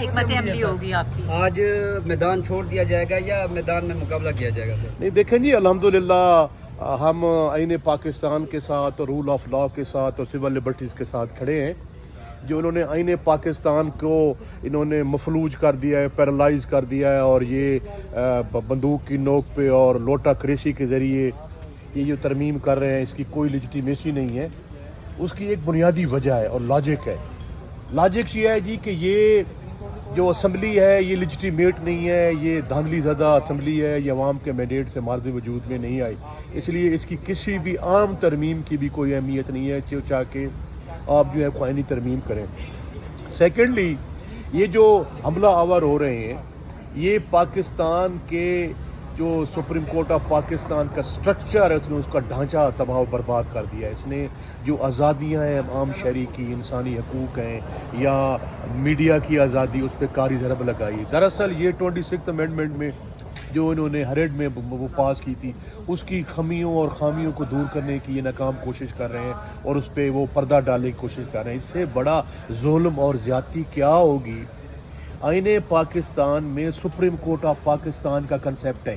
حکمت عملی ہوگی آپ کی؟ آج میدان چھوڑ دیا جائے گا یا میدان میں مقابلہ کیا جائے گا سر؟ نہیں دیکھیں جی، الحمدللہ ہم آئین پاکستان کے ساتھ اور رول آف لا کے ساتھ اور سول لبرٹیز کے ساتھ کھڑے ہیں. جو انہوں نے آئین پاکستان کو انہوں نے مفلوج کر دیا ہے، پیرالائز کر دیا ہے، اور یہ بندوق کی نوک پہ اور لوٹا کریسی کے ذریعے یہ جو ترمیم کر رہے ہیں، اس کی کوئی لیجیٹیمیسی نہیں ہے. اس کی ایک بنیادی وجہ ہے اور لاجک ہے. لاجک یہ ہے جی کہ یہ جو اسمبلی ہے یہ لیجیٹیمیٹ نہیں ہے، یہ دھاندلی زدہ اسمبلی ہے، یہ عوام کے مینڈیٹ سے مارد وجود میں نہیں آئی. اس لیے اس کی کسی بھی عام ترمیم کی بھی کوئی اہمیت نہیں ہے، چاہ کے آپ جو ہے آئینی ترمیم کریں. سیکنڈلی، یہ جو حملہ آور ہو رہے ہیں یہ پاکستان کے جو سپریم کورٹ آف پاکستان کا سٹرکچر ہے، اس نے اس کا ڈھانچہ تباہ و برباد کر دیا ہے. اس نے جو آزادیاں ہیں عام شہری کی، انسانی حقوق ہیں یا میڈیا کی آزادی، اس پہ کاری ضرب لگائی. دراصل یہ 26 امینڈمنٹ میں جو انہوں نے ہریڈ میں وہ پاس کی تھی، اس کی خمیوں اور خامیوں کو دور کرنے کی یہ ناکام کوشش کر رہے ہیں اور اس پہ وہ پردہ ڈالنے کی کوشش کر رہے ہیں. اس سے بڑا ظلم اور زیادتی کیا ہوگی؟ آئین پاکستان میں سپریم کورٹ آف پاکستان کا کنسیپٹ ہے.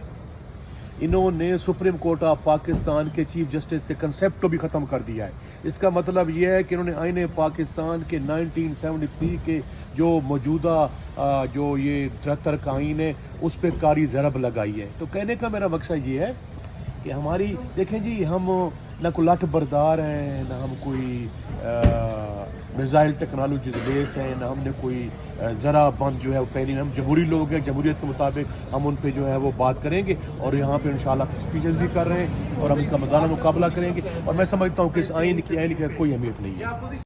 انہوں نے سپریم کورٹ آف پاکستان کے چیف جسٹس کے کنسیپٹ کو بھی ختم کر دیا ہے. اس کا مطلب یہ ہے کہ انہوں نے آئین پاکستان کے 1973 کے جو موجودہ جو یہ 73 کا آئین ہے اس پہ کاری ضرب لگائی ہے. تو کہنے کا میرا مقصد یہ ہے کہ ہماری دیکھیں جی، ہم نہ کوئی لٹ بردار ہیں، نہ ہم کوئی میزائل ٹیکنالوجی بیس ہیں، نہ ہم نے کوئی ذرا بند جو ہے وہ پہلی. ہم جمہوری لوگ ہیں، جمہوریت کے مطابق ہم ان پہ جو ہے وہ بات کریں گے اور یہاں پہ انشاءاللہ اسپیچز بھی کر رہے ہیں اور ہم ان کا مدانہ مقابلہ کریں گے. اور میں سمجھتا ہوں کہ اس آئین کی کوئی اہمیت نہیں ہے.